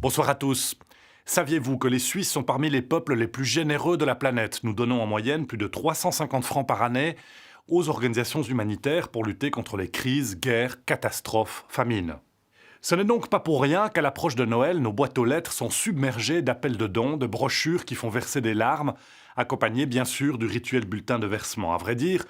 Bonsoir à tous. Saviez-vous que les Suisses sont parmi les peuples les plus généreux de la planète? Nous donnons en moyenne plus de 350 francs par année aux organisations humanitaires pour lutter contre les crises, guerres, catastrophes, famines. Ce n'est donc pas pour rien qu'à l'approche de Noël, nos boîtes aux lettres sont submergées d'appels de dons, de brochures qui font verser des larmes, accompagnées bien sûr du rituel bulletin de versement. À vrai dire,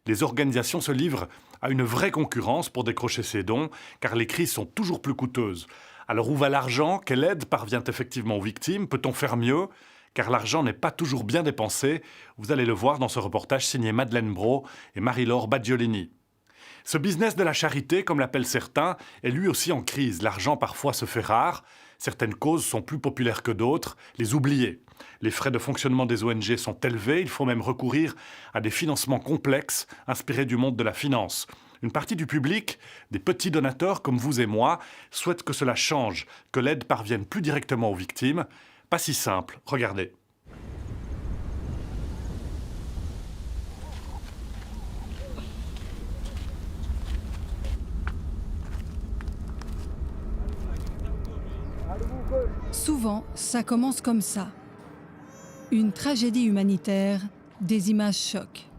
les organisations se livrent à une vraie concurrence pour décrocher ces dons, car les crises sont toujours plus coûteuses. Alors où va l'argent? Quelle aide parvient effectivement aux victimes? Peut-on faire mieux? Car l'argent n'est pas toujours bien dépensé. Vous allez le voir dans ce reportage signé Madeleine Brault et Marie-Laure Badiolini. Ce business de la charité, comme l'appellent certains, est lui aussi en crise. L'argent parfois se fait rare. Certaines causes sont plus populaires que d'autres. Les oubliées. Les frais de fonctionnement des ONG sont élevés. Il faut même recourir à des financements complexes, inspirés du monde de la finance. Une partie du public, des petits donateurs comme vous et moi, souhaite que cela change, que l'aide parvienne plus directement aux victimes. Pas si simple, regardez. Souvent, ça commence comme ça. Une tragédie humanitaire, des images chocs.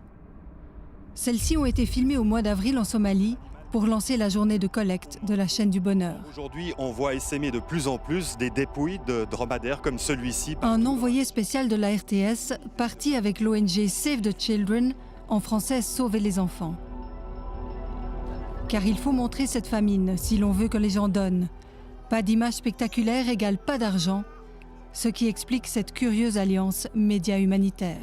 Celles-ci ont été filmées au mois d'avril en Somalie pour lancer la journée de collecte de la chaîne du bonheur. Aujourd'hui, on voit essaimer de plus en plus des dépouilles de dromadaires comme celui-ci. Un envoyé spécial de la RTS parti avec l'ONG Save the Children, en français Sauver les enfants. Car il faut montrer cette famine si l'on veut que les gens donnent. Pas d'image spectaculaire égale pas d'argent, ce qui explique cette curieuse alliance média-humanitaire.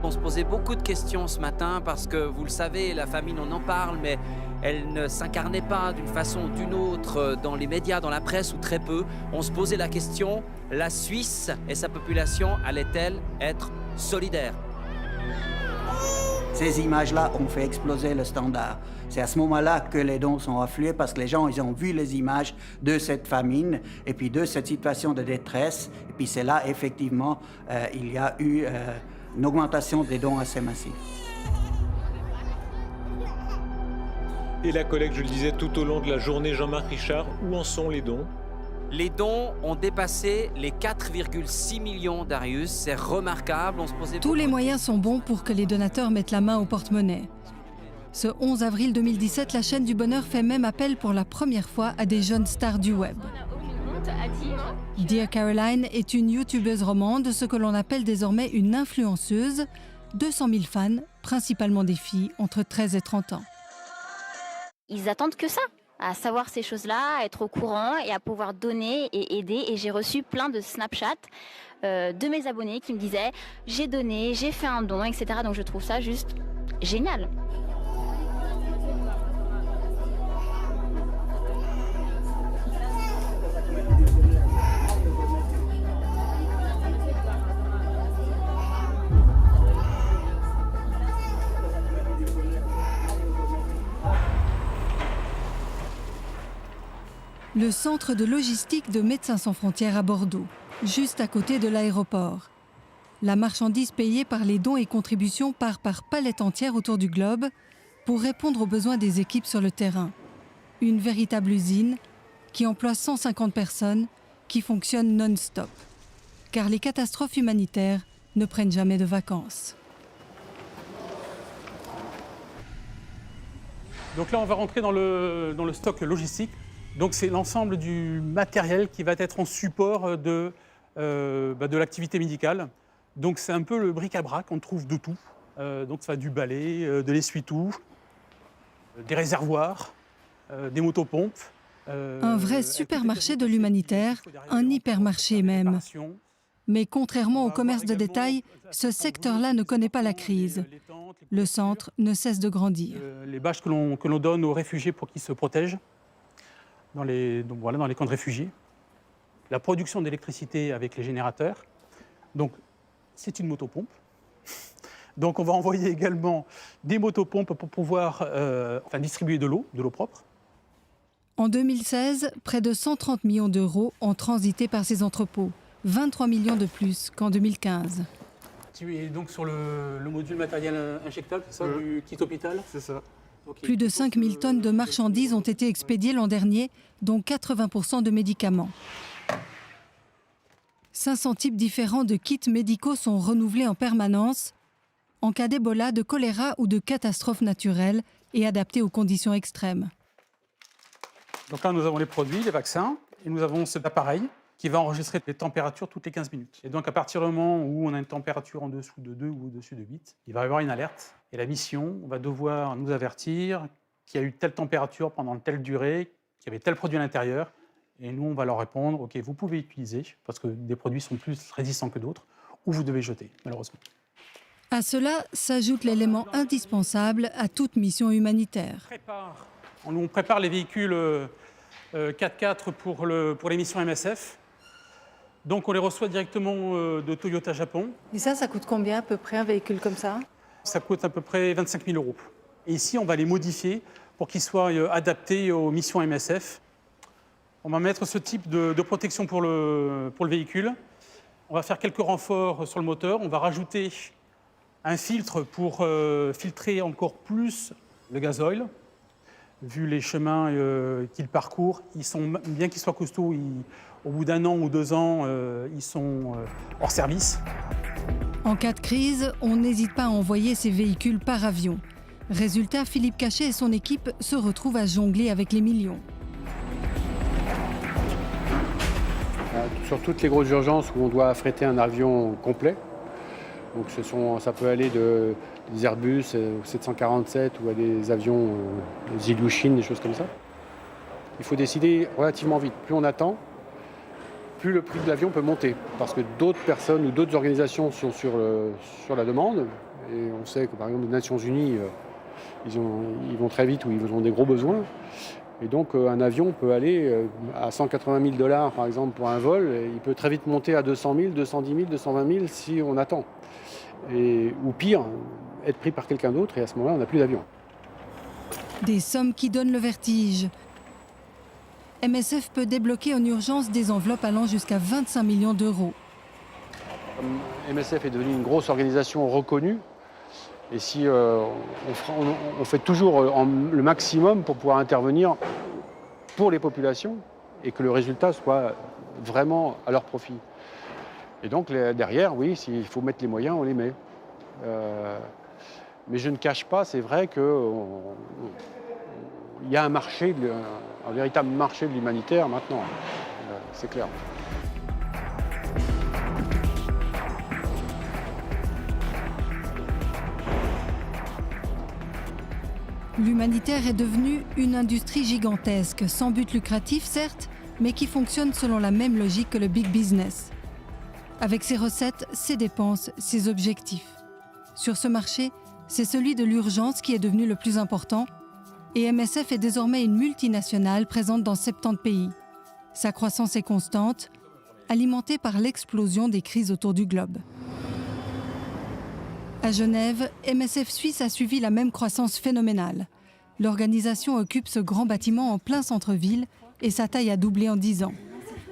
On se posait beaucoup de questions ce matin parce que, vous le savez, la famine, on en parle, mais elle ne s'incarnait pas d'une façon ou d'une autre dans les médias, dans la presse ou très peu. On se posait la question, la Suisse et sa population allaient-elles être solidaires? Ces images-là ont fait exploser le standard. C'est à ce moment-là que les dons sont afflués parce que les gens ils ont vu les images de cette famine et puis de cette situation de détresse. Et puis c'est là, effectivement, il y a eu une augmentation des dons assez massifs. Et la collecte, je le disais, tout au long de la journée, Jean-Marc Richard, où en sont les dons? Les dons ont dépassé les 4,6 millions d'Arius. C'est remarquable. On se posait Tous les moyens sont bons pour que les donateurs mettent la main au porte-monnaie. Ce 11 avril 2017, la chaîne du bonheur fait même appel pour la première fois à des jeunes stars du web. Dear Caroline est une youtubeuse romande, ce que l'on appelle désormais une influenceuse. 200 000 fans, principalement des filles entre 13 et 30 ans. Ils attendent que ça, à savoir ces choses-là, à être au courant et à pouvoir donner et aider. Et j'ai reçu plein de Snapchat de mes abonnés qui me disaient « j'ai donné, j'ai fait un don, etc. » Donc je trouve ça juste génial. Le centre de logistique de Médecins sans frontières à Bordeaux, juste à côté de l'aéroport. La marchandise payée par les dons et contributions part par palettes entières autour du globe pour répondre aux besoins des équipes sur le terrain. Une véritable usine qui emploie 150 personnes qui fonctionne non-stop. Car les catastrophes humanitaires ne prennent jamais de vacances. Donc là, on va rentrer dans le stock logistique. Donc c'est l'ensemble du matériel qui va être en support de l'activité médicale. Donc c'est un peu le bric-à-brac, on trouve de tout. Donc ça va du balai, de l'essuie-tout, des réservoirs, des motopompes. Un vrai supermarché de l'humanitaire, un hypermarché même. Mais contrairement au commerce de détail, ce secteur-là ne connaît pas la crise. Le centre ne cesse de grandir. Les bâches que l'on donne aux réfugiés pour qu'ils se protègent dans les camps de réfugiés. La production d'électricité avec les générateurs. Donc, c'est une motopompe. Donc, on va envoyer également des motopompes pour pouvoir distribuer de l'eau propre. En 2016, près de 130 millions d'euros ont transité par ces entrepôts. 23 millions de plus qu'en 2015. Tu es donc sur le module matériel injectable, c'est ça, du kit hôpital? C'est ça. Okay. Plus de 5000 tonnes de marchandises ont été expédiées l'an dernier, dont 80% de médicaments. 500 types différents de kits médicaux sont renouvelés en permanence en cas d'Ebola, de choléra ou de catastrophe naturelle et adaptés aux conditions extrêmes. Donc là, nous avons les produits, les vaccins, et nous avons cet appareil qui va enregistrer les températures toutes les 15 minutes. Et donc, à partir du moment où on a une température en dessous de 2 ou au-dessus de 8, il va y avoir une alerte. Et la mission va devoir nous avertir qu'il y a eu telle température pendant telle durée, qu'il y avait tel produit à l'intérieur. Et nous, on va leur répondre, OK, vous pouvez utiliser, parce que des produits sont plus résistants que d'autres, ou vous devez jeter, malheureusement. À cela s'ajoute l'élément indispensable à toute mission humanitaire. On prépare les véhicules 4x4 pour les missions MSF. Donc on les reçoit directement de Toyota Japon. Et ça coûte combien à peu près un véhicule comme ça? Ça coûte à peu près 25 000 €. Et ici, on va les modifier pour qu'ils soient adaptés aux missions MSF. On va mettre ce type de protection pour le véhicule. On va faire quelques renforts sur le moteur. On va rajouter un filtre pour filtrer encore plus le gasoil. Vu les chemins qu'ils parcourent, bien qu'ils soient costauds, au bout d'1 an ou 2 ans, ils sont hors service. En cas de crise, on n'hésite pas à envoyer ces véhicules par avion. Résultat, Philippe Cachet et son équipe se retrouvent à jongler avec les millions. Sur toutes les grosses urgences où on doit affréter un avion complet, donc ça peut aller des Airbus 747 ou à des avions des Ilyushin, des choses comme ça. Il faut décider relativement vite. Plus on attend, plus le prix de l'avion peut monter. Parce que d'autres personnes ou d'autres organisations sont sur la demande. Et on sait que par exemple les Nations Unies, ils vont très vite ou ils ont des gros besoins. Et donc un avion peut aller à 180 000 $ par exemple pour un vol. Et il peut très vite monter à 200 000, 210 000, 220 000 si on attend. Ou pire, être pris par quelqu'un d'autre et à ce moment-là, on n'a plus d'avion. Des sommes qui donnent le vertige. MSF peut débloquer en urgence des enveloppes allant jusqu'à 25 millions €. MSF est devenue une grosse organisation reconnue. Et si on fait toujours le maximum pour pouvoir intervenir pour les populations et que le résultat soit vraiment à leur profit. Et donc derrière, oui, s'il faut mettre les moyens, on les met. Mais je ne cache pas, c'est vrai qu'il y a un véritable marché de l'humanitaire maintenant, c'est clair. L'humanitaire est devenu une industrie gigantesque, sans but lucratif certes, mais qui fonctionne selon la même logique que le big business. Avec ses recettes, ses dépenses, ses objectifs. Sur ce marché, c'est celui de l'urgence qui est devenu le plus important et MSF est désormais une multinationale présente dans 70 pays. Sa croissance est constante, alimentée par l'explosion des crises autour du globe. À Genève, MSF Suisse a suivi la même croissance phénoménale. L'organisation occupe ce grand bâtiment en plein centre-ville et sa taille a doublé en 10 ans.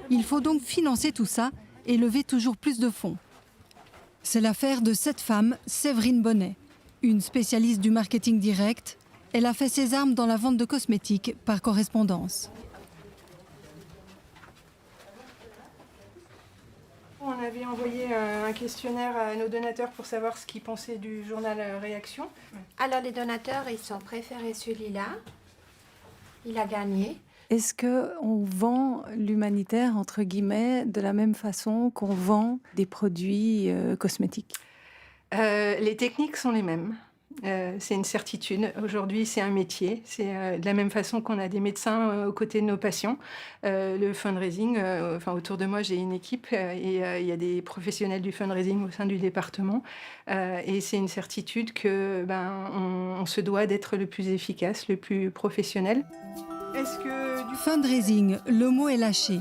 Il faut donc financer tout ça et lever toujours plus de fonds. C'est l'affaire de cette femme, Séverine Bonnet, une spécialiste du marketing direct. Elle a fait ses armes dans la vente de cosmétiques par correspondance. On avait envoyé un questionnaire à nos donateurs pour savoir ce qu'ils pensaient du journal Réaction. Alors les donateurs, ils ont préféré celui-là. Il a gagné. Est-ce qu'on vend l'humanitaire, entre guillemets, de la même façon qu'on vend des produits cosmétiques? Les techniques sont les mêmes. C'est une certitude. Aujourd'hui, c'est un métier. C'est de la même façon qu'on a des médecins aux côtés de nos patients. Le fundraising, autour de moi, j'ai une équipe et il y a des professionnels du fundraising au sein du département. Et c'est une certitude que on se doit d'être le plus efficace, le plus professionnel. Fundraising, le mot est lâché.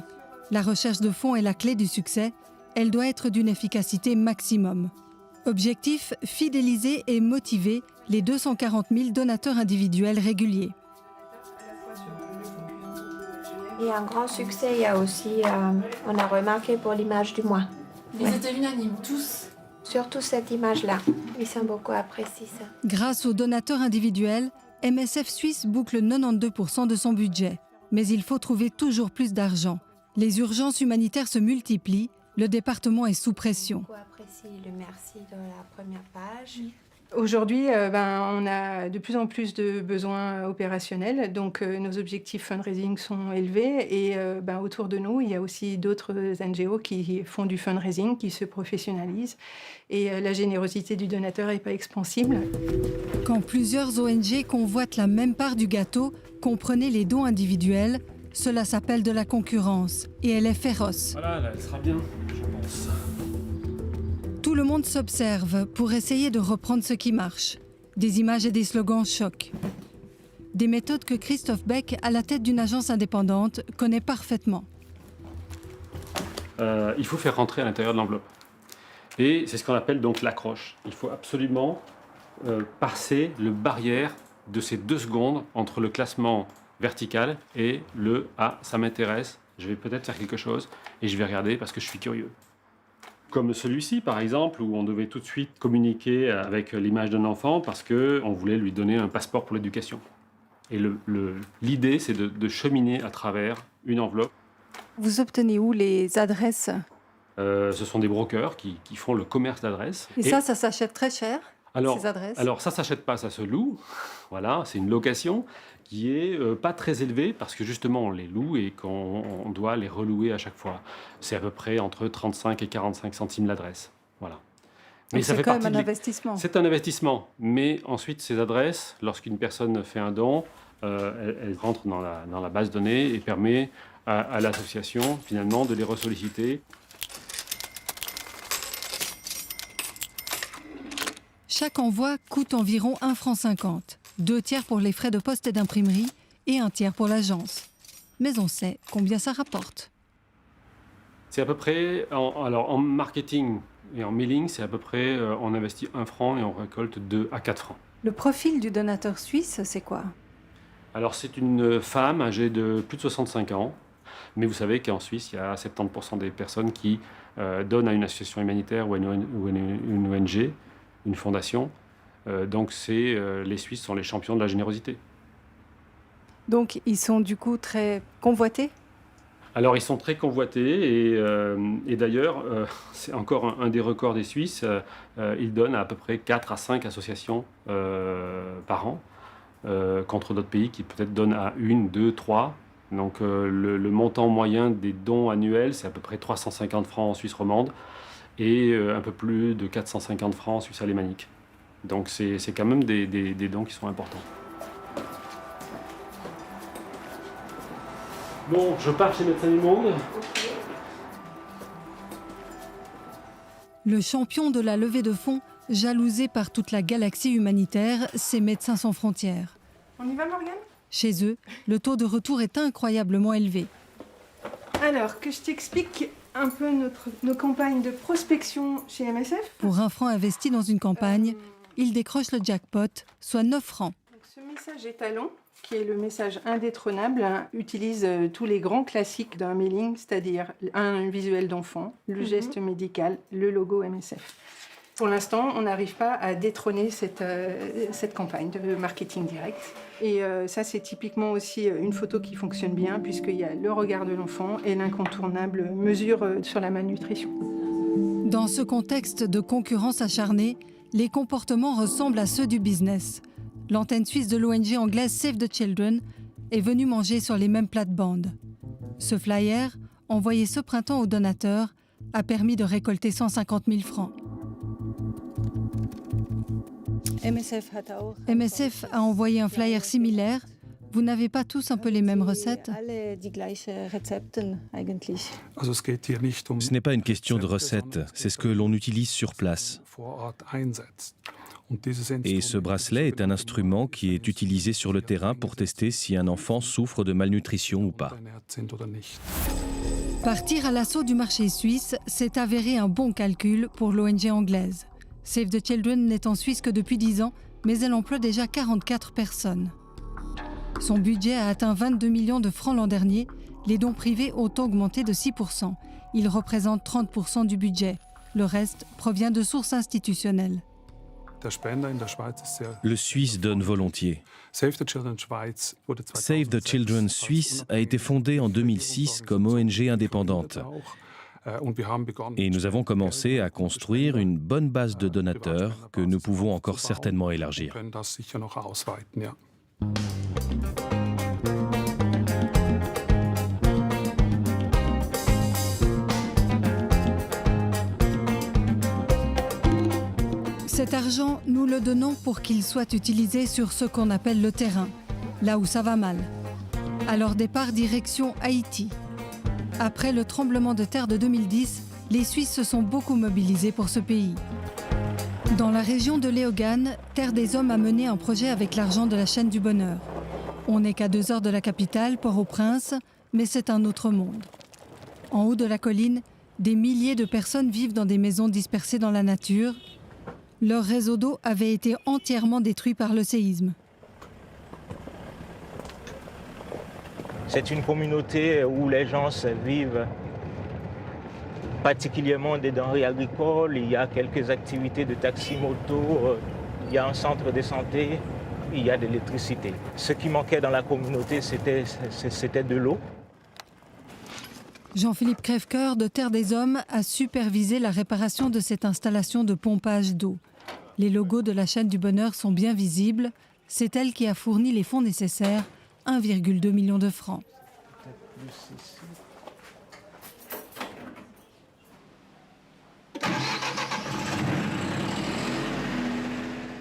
La recherche de fonds est la clé du succès. Elle doit être d'une efficacité maximum. Objectif, fidéliser et motiver les 240 000 donateurs individuels réguliers. Et un grand succès, il y a aussi, on a remarqué pour l'image du mois. Ils étaient unanimes, tous. Surtout cette image-là. Ils ont beaucoup apprécié ça. Grâce aux donateurs individuels, MSF Suisse boucle 92% de son budget. Mais il faut trouver toujours plus d'argent. Les urgences humanitaires se multiplient. Le département est sous pression. J'apprécie le merci de la première page. Aujourd'hui, on a de plus en plus de besoins opérationnels, donc nos objectifs fundraising sont élevés et autour de nous, il y a aussi d'autres NGO qui font du fundraising, qui se professionnalisent et la générosité du donateur n'est pas expansible. Quand plusieurs ONG convoitent la même part du gâteau, comprenez les dons individuels, cela s'appelle de la concurrence et elle est féroce. Voilà, là, elle sera bien, je pense. Tout le monde s'observe pour essayer de reprendre ce qui marche. Des images et des slogans choquent. Des méthodes que Christophe Beck, à la tête d'une agence indépendante, connaît parfaitement. Il faut faire rentrer à l'intérieur de l'enveloppe. Et c'est ce qu'on appelle donc l'accroche. Il faut absolument passer le barrière de ces 2 secondes entre le classement vertical et le « Ah, ça m'intéresse, je vais peut-être faire quelque chose et je vais regarder parce que je suis curieux ». Comme celui-ci, par exemple, où on devait tout de suite communiquer avec l'image d'un enfant parce qu'on voulait lui donner un passeport pour l'éducation. Et l'idée, c'est de cheminer à travers une enveloppe. Vous obtenez où les adresses? Ce sont des brokers qui font le commerce d'adresses. Et ça s'achète très cher, ces adresses? Alors, ça ne s'achète pas, ça se loue. Voilà, c'est une location qui est pas très élevée parce que justement on les loue et qu'on doit les relouer à chaque fois. C'est à peu près entre 35 et 45 centimes l'adresse. Voilà. Mais c'est quand même un investissement. C'est un investissement. Mais ensuite, ces adresses, lorsqu'une personne fait un don, elles rentrent dans la base de données et permet à l'association finalement de les ressolliciter. Chaque envoi coûte environ 1,50 franc, 2 tiers pour les frais de poste et d'imprimerie et 1 tiers pour l'agence. Mais on sait combien ça rapporte. C'est à peu près, en marketing et en mailing, c'est à peu près, on investit 1 franc et on récolte 2 à 4 francs. Le profil du donateur suisse, c'est quoi? Alors c'est une femme âgée de plus de 65 ans, mais vous savez qu'en Suisse, il y a 70% des personnes qui donnent à une association humanitaire ou à une ONG, une fondation. Donc les Suisses sont les champions de la générosité. Donc ils sont du coup très convoités? Alors ils sont très convoités et d'ailleurs, c'est encore un des records des Suisses, ils donnent à peu près 4 à 5 associations par an, contre d'autres pays qui peut-être donnent à 1, 2, 3. Donc le montant moyen des dons annuels, c'est à peu près 350 francs en Suisse romande et un peu plus de 450 francs en Suisse alémanique. Donc c'est quand même des dons qui sont importants. Bon, je pars chez Médecins du Monde. Le champion de la levée de fonds, jalousé par toute la galaxie humanitaire, c'est Médecins sans frontières. On y va, Morgane? Chez eux, le taux de retour est incroyablement élevé. Alors, que je t'explique un peu nos campagnes de prospection chez MSF. Pour 1 franc investi dans une campagne, il décroche le jackpot, soit 9 francs. Donc, ce message étalon, qui est le message indétrônable, utilise tous les grands classiques d'un mailing, c'est-à-dire un visuel d'enfant, le geste médical, le logo MSF. Pour l'instant, on n'arrive pas à détrôner cette campagne de marketing direct. Et ça, c'est typiquement aussi une photo qui fonctionne bien, puisqu'il y a le regard de l'enfant et l'incontournable mesure sur la malnutrition. Dans ce contexte de concurrence acharnée, les comportements ressemblent à ceux du business. L'antenne suisse de l'ONG anglaise Save the Children est venue manger sur les mêmes plates-bandes. Ce flyer, envoyé ce printemps aux donateurs, a permis de récolter 150 000 francs. MSF a envoyé un flyer similaire. Vous n'avez pas tous un peu les mêmes recettes? Ce n'est pas une question de recettes, c'est ce que l'on utilise sur place. Et ce bracelet est un instrument qui est utilisé sur le terrain pour tester si un enfant souffre de malnutrition ou pas. Partir à l'assaut du marché suisse s'est avéré un bon calcul pour l'ONG anglaise. Save the Children n'est en Suisse que depuis 10 ans, mais elle emploie déjà 44 personnes. Son budget a atteint 22 millions de francs l'an dernier. Les dons privés ont augmenté de 6%. Ils représentent 30% du budget. Le reste provient de sources institutionnelles. Le Suisse donne volontiers. Save the Children Suisse a été fondé en 2006 comme ONG indépendante. Et nous avons commencé à construire une bonne base de donateurs que nous pouvons encore certainement élargir. Cet argent, nous le donnons pour qu'il soit utilisé sur ce qu'on appelle le terrain, là où ça va mal. Alors départ direction Haïti. Après le tremblement de terre de 2010, les Suisses se sont beaucoup mobilisés pour ce pays. Dans la région de Léogâne, Terre des Hommes a mené un projet avec l'argent de la chaîne du bonheur. On n'est qu'à 2 heures de la capitale, Port-au-Prince, mais c'est un autre monde. En haut de la colline, des milliers de personnes vivent dans des maisons dispersées dans la nature. Leur réseau d'eau avait été entièrement détruit par le séisme. C'est une communauté où les gens vivent particulièrement des denrées agricoles. Il y a quelques activités de taxi-moto, il y a un centre de santé, il y a de l'électricité. Ce qui manquait dans la communauté, c'était de l'eau. Jean-Philippe Crèvecoeur de Terre des Hommes a supervisé la réparation de cette installation de pompage d'eau. Les logos de la chaîne du bonheur sont bien visibles. C'est elle qui a fourni les fonds nécessaires, 1,2 million de francs.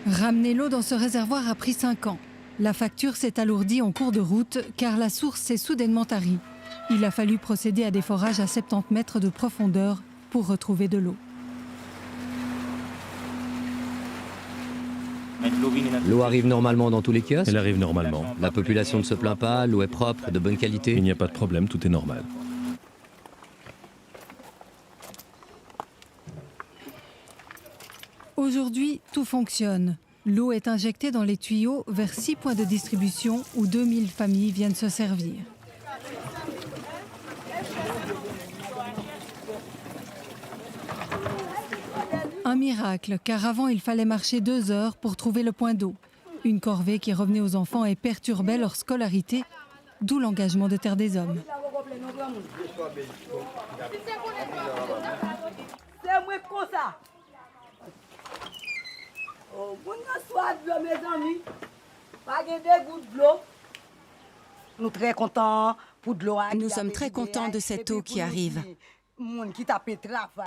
Ramener l'eau dans ce réservoir a pris 5 ans. La facture s'est alourdie en cours de route car la source s'est soudainement tarie. Il a fallu procéder à des forages à 70 mètres de profondeur pour retrouver de l'eau. L'eau arrive normalement dans tous les kiosques? Elle arrive normalement. La population ne se plaint pas, l'eau est propre, de bonne qualité? Il n'y a pas de problème, tout est normal. Aujourd'hui, tout fonctionne. L'eau est injectée dans les tuyaux vers 6 points de distribution où 2000 familles viennent se servir. Un miracle, car avant il fallait marcher 2 heures pour trouver le point d'eau. Une corvée qui revenait aux enfants et perturbait leur scolarité, d'où l'engagement de Terre des Hommes. Nous sommes très contents de cette eau qui arrive.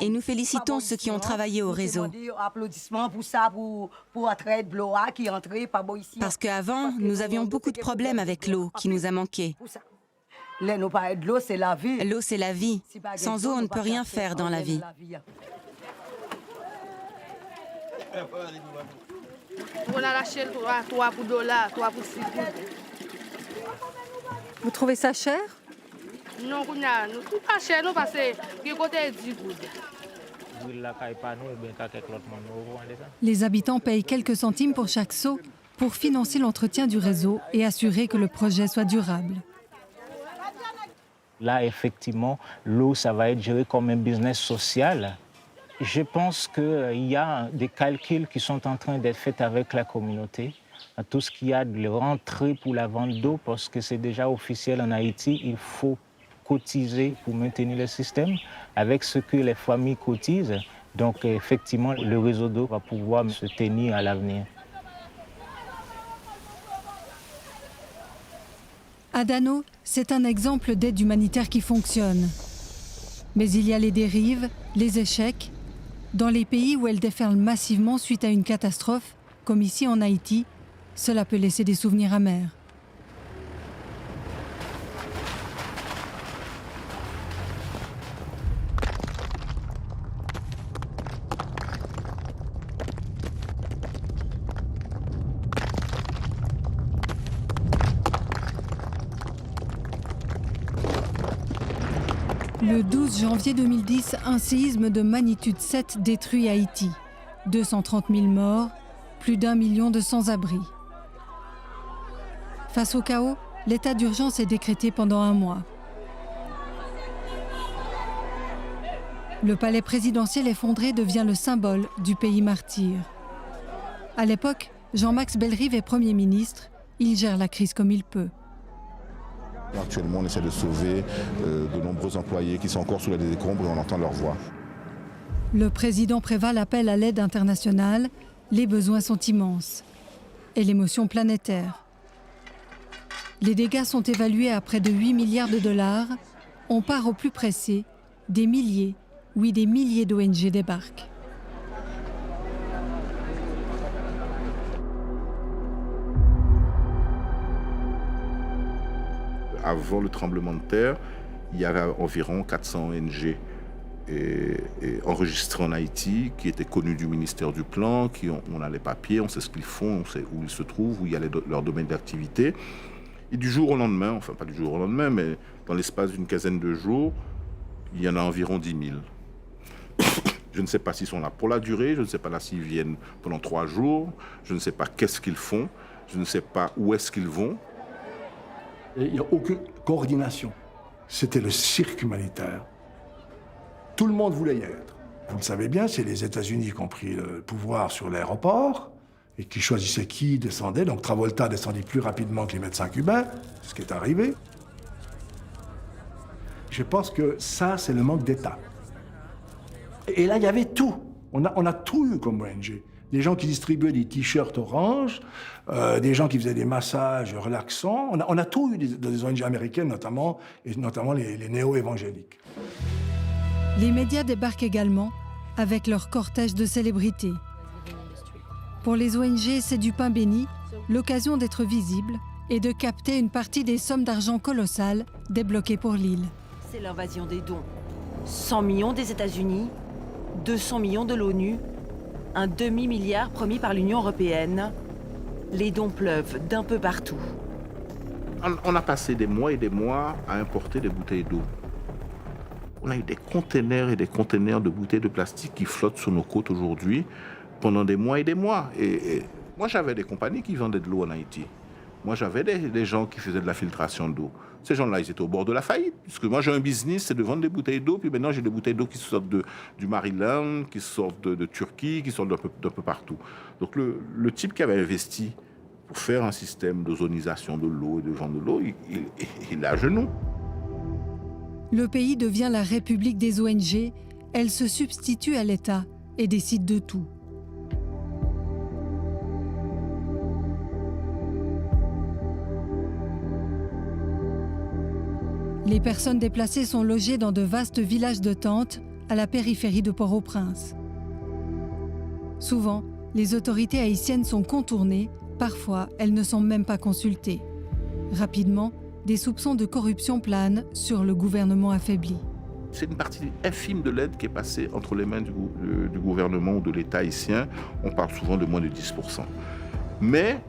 Et nous félicitons ceux qui ont travaillé au réseau. Parce qu'avant, nous avions beaucoup de problèmes avec l'eau qui nous a manqué. L'eau, c'est la vie. L'eau, c'est la vie. Sans eau, on ne peut rien faire dans la vie. Vous trouvez ça cher? Non, nous tout pas cher, nous parce que côté 10 gouttes. Les habitants payent quelques centimes pour chaque seau pour financer l'entretien du réseau et assurer que le projet soit durable. Là, effectivement, l'eau, ça va être géré comme un business social. Je pense qu'il y a des calculs qui sont en train d'être faits avec la communauté. Tout ce qu'il y a de rentrée pour la vente d'eau, parce que c'est déjà officiel en Haïti, il faut cotiser pour maintenir le système avec ce que les familles cotisent. Donc, effectivement, le réseau d'eau va pouvoir se tenir à l'avenir. Adano, c'est un exemple d'aide humanitaire qui fonctionne. Mais il y a les dérives, les échecs. Dans les pays où elle déferle massivement suite à une catastrophe, comme ici en Haïti, cela peut laisser des souvenirs amers. Le 12 janvier 2010, un séisme de magnitude 7 détruit Haïti. 230 000 morts, plus d'1 million de sans-abri. Face au chaos, l'état d'urgence est décrété pendant 1 mois. Le palais présidentiel effondré devient le symbole du pays martyr. À l'époque, Jean-Max Bellerive est Premier ministre. Il gère la crise comme il peut. Actuellement, on essaie de sauver de nombreux employés qui sont encore sous les décombres et on entend leur voix. Le président Préval appelle à l'aide internationale. Les besoins sont immenses. Et l'émotion planétaire. Les dégâts sont évalués à près de 8 milliards de dollars. On part au plus pressé. Des milliers, oui des milliers d'ONG débarquent. Avant le tremblement de terre, il y avait environ 400 ONG enregistrés en Haïti, qui étaient connus du ministère du Plan, on a les papiers, on sait ce qu'ils font, on sait où ils se trouvent, où il y a leur domaine d'activité. Et du jour au lendemain, enfin pas du jour au lendemain, mais dans l'espace d'une quinzaine de jours, il y en a environ 10 000. Je ne sais pas s'ils sont là pour la durée, je ne sais pas là s'ils viennent pendant 3 jours, je ne sais pas qu'est-ce qu'ils font, je ne sais pas où est-ce qu'ils vont. Il n'y a aucune coordination. C'était le cirque humanitaire. Tout le monde voulait y être. Vous le savez bien, c'est les États-Unis qui ont pris le pouvoir sur l'aéroport et qui choisissaient qui descendait. Donc Travolta descendit plus rapidement que les médecins cubains, ce qui est arrivé. Je pense que ça, c'est le manque d'État. Et là, il y avait tout. On a tout eu comme ONG. Des gens qui distribuaient des t-shirts orange, des gens qui faisaient des massages relaxants. On a tout eu des ONG américaines, notamment les néo-évangéliques. Les médias débarquent également avec leur cortège de célébrités. Pour les ONG, c'est du pain béni, l'occasion d'être visible et de capter une partie des sommes d'argent colossales débloquées pour l'île. C'est l'invasion des dons. 100 millions des États-Unis, 200 millions de l'ONU, un demi-milliard promis par l'Union européenne. Les dons pleuvent d'un peu partout. On a passé des mois et des mois à importer des bouteilles d'eau. On a eu des containers et des containers de bouteilles de plastique qui flottent sur nos côtes aujourd'hui pendant des mois et des mois. Et moi, j'avais des compagnies qui vendaient de l'eau en Haïti. Moi, j'avais des gens qui faisaient de la filtration d'eau. Ces gens-là, ils étaient au bord de la faillite. Parce que moi, j'ai un business, c'est de vendre des bouteilles d'eau. Puis maintenant, j'ai des bouteilles d'eau qui sortent du Maryland, qui sortent de Turquie, qui sortent d'un peu partout. Donc, le type qui avait investi pour faire un système d'ozonisation de l'eau et de vendre de l'eau, il est à genoux. Le pays devient la République des ONG. Elle se substitue à l'État et décide de tout. Les personnes déplacées sont logées dans de vastes villages de tentes à la périphérie de Port-au-Prince. Souvent, les autorités haïtiennes sont contournées, parfois elles ne sont même pas consultées. Rapidement, des soupçons de corruption planent sur le gouvernement affaibli. C'est une partie infime de l'aide qui est passée entre les mains du gouvernement ou de l'État haïtien. On parle souvent de moins de 10%. Mais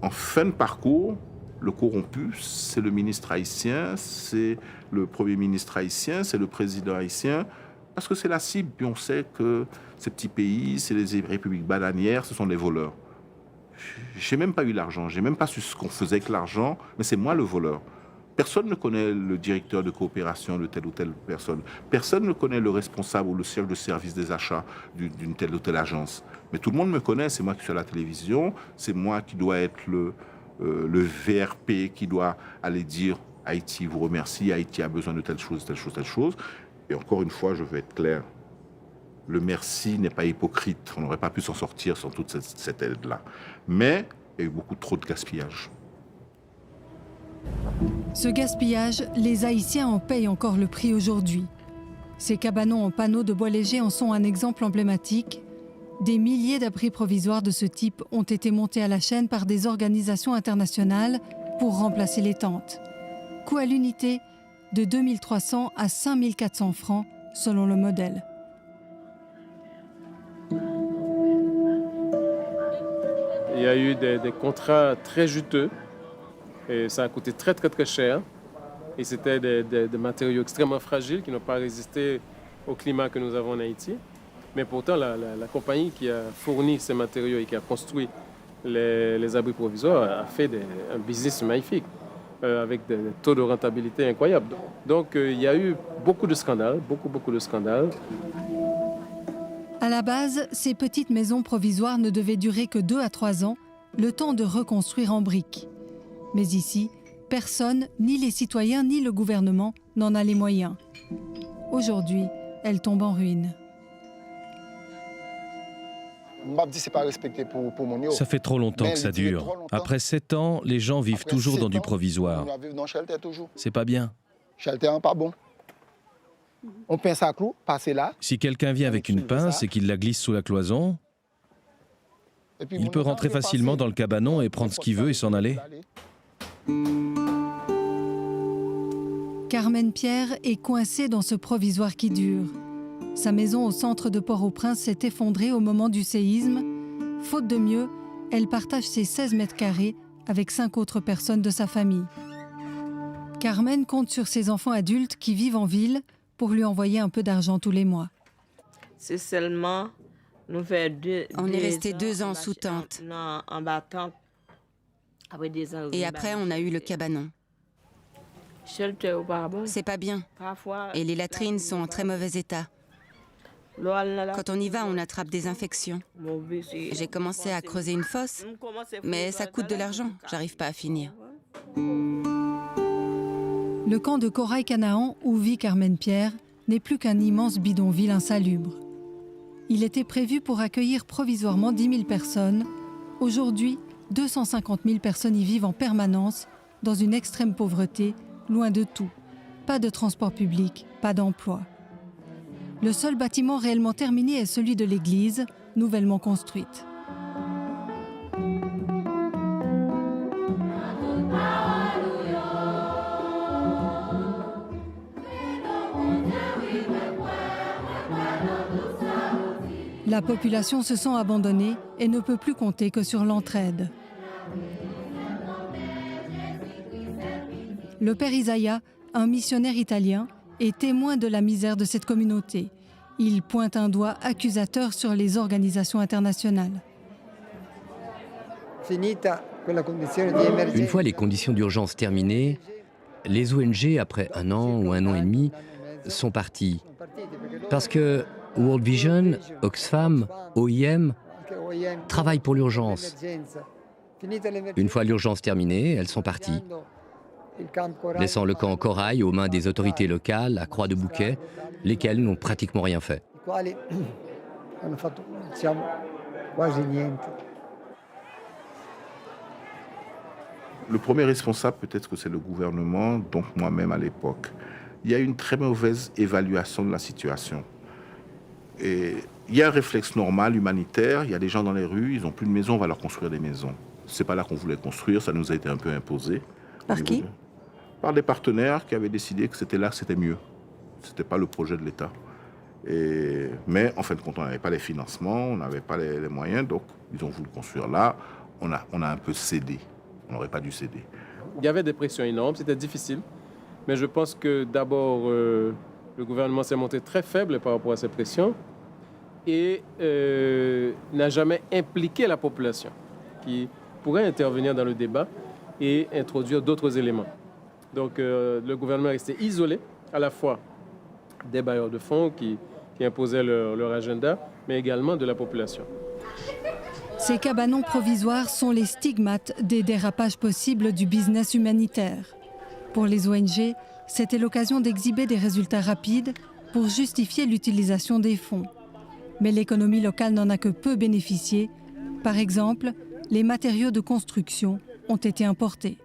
en fin de parcours, le corrompu, c'est le ministre haïtien, c'est le premier ministre haïtien, c'est le président haïtien, parce que c'est la cible. Puis on sait que ces petits pays, c'est les républiques bananières, ce sont des voleurs. J'ai même pas eu l'argent, j'ai même pas su ce qu'on faisait avec l'argent, mais c'est moi le voleur. Personne ne connaît le directeur de coopération de telle ou telle personne. Personne ne connaît le responsable ou le chef de service des achats d'une telle ou telle agence. Mais tout le monde me connaît, c'est moi qui suis à la télévision, c'est moi qui dois être le VRP qui doit aller dire Haïti vous remercie, Haïti a besoin de telle chose, telle chose, telle chose. Et encore une fois, je veux être clair, le merci n'est pas hypocrite. On n'aurait pas pu s'en sortir sans toute cette aide-là. Mais il y a eu beaucoup trop de gaspillage. Ce gaspillage, les Haïtiens en payent encore le prix aujourd'hui. Ces cabanons en panneaux de bois léger en sont un exemple emblématique. Des milliers d'abris provisoires de ce type ont été montés à la chaîne par des organisations internationales pour remplacer les tentes. Coût à l'unité de 2 300 à 5 400 francs selon le modèle. Il y a eu des contrats très juteux et ça a coûté très cher. Et c'était des matériaux extrêmement fragiles qui n'ont pas résisté au climat que nous avons en Haïti. Mais pourtant, la compagnie qui a fourni ces matériaux et qui a construit les abris provisoires a fait un business magnifique, avec des taux de rentabilité incroyables. Donc, il y a eu beaucoup de scandales, beaucoup de scandales. À la base, ces petites maisons provisoires ne devaient durer que 2 à 3 ans, le temps de reconstruire en briques. Mais ici, personne, ni les citoyens, ni le gouvernement, n'en a les moyens. Aujourd'hui, elle tombe en ruine. Ça fait trop longtemps que ça dure. Après 7 ans, les gens vivent toujours dans du provisoire. C'est pas bien. Si quelqu'un vient avec une pince et qu'il la glisse sous la cloison, il peut rentrer facilement dans le cabanon et prendre ce qu'il veut et s'en aller. Carmen Pierre est coincée dans ce provisoire qui dure. Sa maison au centre de Port-au-Prince s'est effondrée au moment du séisme. Faute de mieux, elle partage ses 16 mètres carrés avec 5 autres personnes de sa famille. Carmen compte sur ses enfants adultes qui vivent en ville pour lui envoyer un peu d'argent tous les mois. C'est seulement nous faire On est resté 2 ans sous tente. Et après, on a eu le cabanon. C'est pas bien. Et les latrines sont en très mauvais état. Quand on y va, on attrape des infections. J'ai commencé à creuser une fosse, mais ça coûte de l'argent. J'arrive pas à finir. Le camp de Corail Canaan, où vit Carmen Pierre, n'est plus qu'un immense bidonville insalubre. Il était prévu pour accueillir provisoirement 10 000 personnes. Aujourd'hui, 250 000 personnes y vivent en permanence, dans une extrême pauvreté, loin de tout. Pas de transport public, pas d'emploi. Le seul bâtiment réellement terminé est celui de l'église, nouvellement construite. La population se sent abandonnée et ne peut plus compter que sur l'entraide. Le père Isaiah, un missionnaire italien, est témoin de la misère de cette communauté. Il pointe un doigt accusateur sur les organisations internationales. Une fois les conditions d'urgence terminées, les ONG, après 1 an ou 1 an et demi, sont partis. Parce que World Vision, Oxfam, OIM travaillent pour l'urgence. Une fois l'urgence terminée, elles sont parties, laissant le camp Corail aux mains des autorités locales à Croix-de-Bouquet, lesquelles n'ont pratiquement rien fait. Le premier responsable, peut-être que c'est le gouvernement, donc moi-même à l'époque. Il y a une très mauvaise évaluation de la situation. Et il y a un réflexe normal, humanitaire, il y a des gens dans les rues, ils n'ont plus de maison, on va leur construire des maisons. C'est pas là qu'on voulait construire, ça nous a été un peu imposé. Par qui ? Par des partenaires qui avaient décidé que c'était là que c'était mieux. C'était pas le projet de l'État. Mais en fin de compte, on n'avait pas les financements, on n'avait pas les moyens, donc ils ont voulu construire là. On a un peu cédé. On n'aurait pas dû céder. Il y avait des pressions énormes, c'était difficile. Mais je pense que d'abord, le gouvernement s'est montré très faible par rapport à ces pressions et n'a jamais impliqué la population qui pourrait intervenir dans le débat et introduire d'autres éléments. Donc le gouvernement est resté isolé, à la fois des bailleurs de fonds qui imposaient leur agenda, mais également de la population. Ces cabanons provisoires sont les stigmates des dérapages possibles du business humanitaire. Pour les ONG, c'était l'occasion d'exhiber des résultats rapides pour justifier l'utilisation des fonds. Mais l'économie locale n'en a que peu bénéficié. Par exemple, les matériaux de construction ont été importés.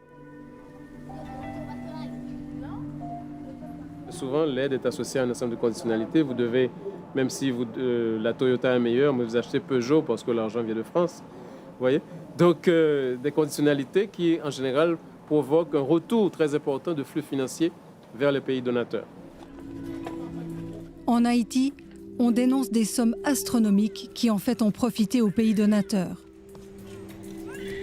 Souvent, l'aide est associée à un ensemble de conditionnalités. Vous devez, même si la Toyota est meilleure, mais vous achetez Peugeot parce que l'argent vient de France. Vous voyez ? Donc, des conditionnalités qui, en général, provoquent un retour très important de flux financiers vers les pays donateurs. En Haïti, on dénonce des sommes astronomiques qui en fait ont profité aux pays donateurs.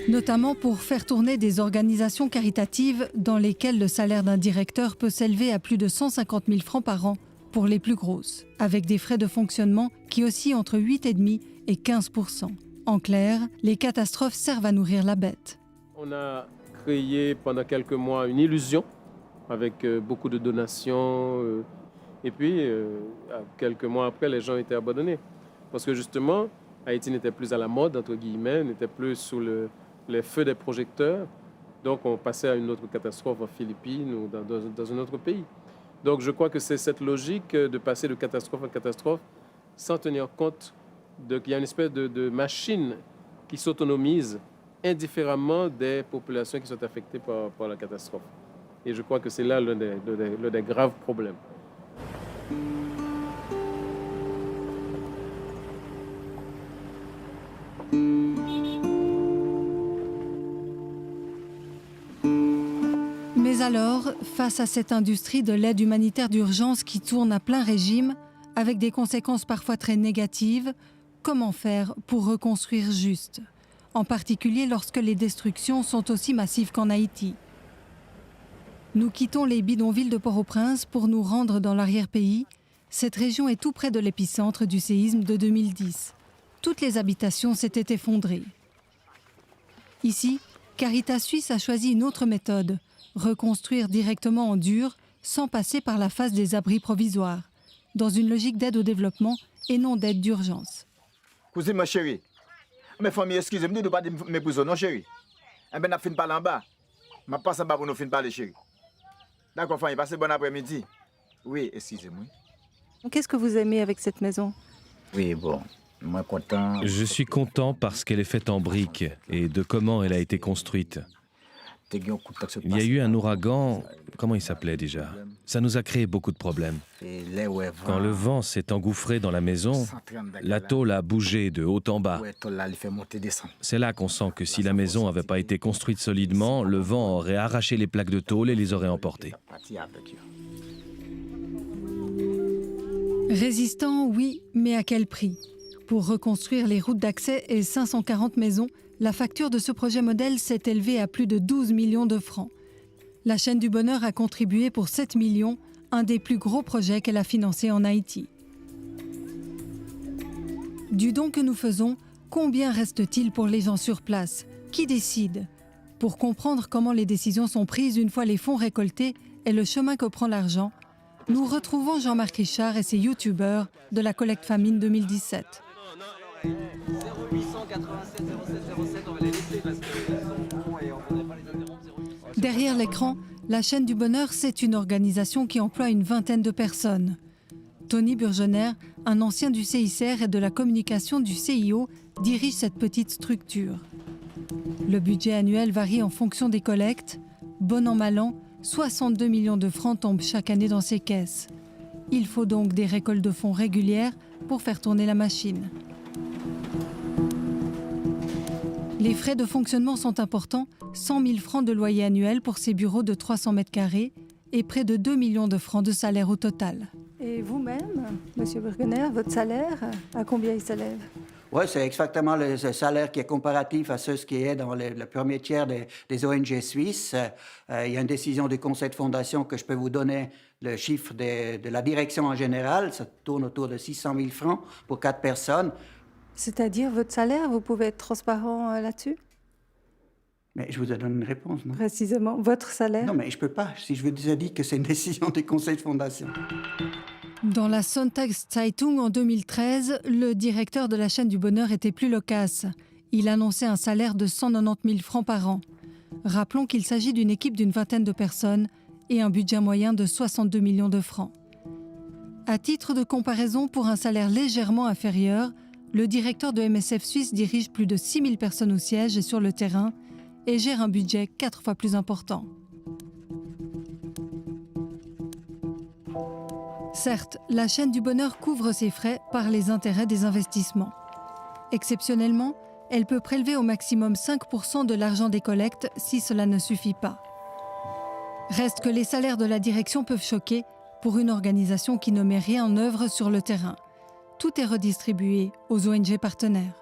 Notamment pour faire tourner des organisations caritatives dans lesquelles le salaire d'un directeur peut s'élever à plus de 150 000 francs par an pour les plus grosses, avec des frais de fonctionnement qui oscillent entre 8,5% et 15%. En clair, les catastrophes servent à nourrir la bête. On a créé pendant quelques mois une illusion avec beaucoup de donations. Et puis, quelques mois après, les gens étaient abandonnés. Parce que justement, Haïti n'était plus à la mode, entre guillemets, n'était plus sous les feux des projecteurs. Donc on passait à une autre catastrophe en Philippines ou dans un autre pays. Donc je crois que c'est cette logique de passer de catastrophe en catastrophe sans tenir compte qu'il y a une espèce de machine qui s'autonomise indifféremment des populations qui sont affectées par la catastrophe. Et je crois que c'est là l'un des graves problèmes. Mais alors, face à cette industrie de l'aide humanitaire d'urgence qui tourne à plein régime, avec des conséquences parfois très négatives, comment faire pour reconstruire juste ? En particulier lorsque les destructions sont aussi massives qu'en Haïti. Nous quittons les bidonvilles de Port-au-Prince pour nous rendre dans l'arrière-pays. Cette région est tout près de l'épicentre du séisme de 2010. Toutes les habitations s'étaient effondrées. Ici, Caritas Suisse a choisi une autre méthode, reconstruire directement en dur, sans passer par la phase des abris provisoires, dans une logique d'aide au développement et non d'aide d'urgence. Cousine, ma chérie, mes familles, excusez-moi de ne pas m'épouser, non, chérie. Eh bien, on finit par en bas. Je passe en bas pour nous finir parler, chérie. D'accord, famille, passez bon après-midi. Oui, excusez-moi. Qu'est-ce que vous aimez avec cette maison? Oui, bon, moi content. Je suis content parce qu'elle est faite en briques et de comment elle a été construite. Il y a eu un ouragan, comment il s'appelait déjà? Ça nous a créé beaucoup de problèmes. Quand le vent s'est engouffré dans la maison, la tôle a bougé de haut en bas. C'est là qu'on sent que si la maison n'avait pas été construite solidement, le vent aurait arraché les plaques de tôle et les aurait emportées. Résistant, oui, mais à quel prix? Pour reconstruire les routes d'accès et 540 maisons, la facture de ce projet modèle s'est élevée à plus de 12 millions de francs. La chaîne du bonheur a contribué pour 7 millions, un des plus gros projets qu'elle a financé en Haïti. Du don que nous faisons, combien reste-t-il pour les gens sur place? Qui décide? Pour comprendre comment les décisions sont prises une fois les fonds récoltés et le chemin que prend l'argent, nous retrouvons Jean-Marc Richard et ses youtubeurs de la collecte famine 2017. 0887 07 07, on va les laisser parce que on ne pas les interrompre. Derrière l'écran, la chaîne du bonheur, c'est une organisation qui emploie une vingtaine de personnes. Tony Burgener, un ancien du CICR et de la communication du CIO, dirige cette petite structure. Le budget annuel varie en fonction des collectes. Bon an mal an, 62 millions de francs tombent chaque année dans ces caisses. Il faut donc des récoltes de fonds régulières pour faire tourner la machine. Les frais de fonctionnement sont importants, 100 000 francs de loyer annuel pour ces bureaux de 300 mètres carrés et près de 2 millions de francs de salaire au total. Et vous-même, Monsieur Burgener, votre salaire, à combien il s'élève? Oui, c'est exactement le salaire qui est comparatif à ce qui est dans le premier tiers des ONG suisses. Il y a une décision du conseil de fondation que je peux vous donner le chiffre de la direction en général. Ça tourne autour de 600 000 francs pour 4 personnes. C'est-à-dire votre salaire, vous pouvez être transparent là-dessus? Mais je vous ai donné une réponse, non? Précisément, votre salaire? Non, mais je ne peux pas, si je vous ai dit que c'est une décision du conseil de fondation. Dans la Sonntagszeitung en 2013, le directeur de la chaîne du bonheur était plus loquace. Il annonçait un salaire de 190 000 francs par an. Rappelons qu'il s'agit d'une équipe d'une vingtaine de personnes et un budget moyen de 62 millions de francs. À titre de comparaison, pour un salaire légèrement inférieur, le directeur de MSF Suisse dirige plus de 6 000 personnes au siège et sur le terrain et gère un budget 4 fois plus important. Certes, la chaîne du bonheur couvre ses frais par les intérêts des investissements. Exceptionnellement, elle peut prélever au maximum 5% de l'argent des collectes si cela ne suffit pas. Reste que les salaires de la direction peuvent choquer pour une organisation qui ne met rien en œuvre sur le terrain. Tout est redistribué aux ONG partenaires.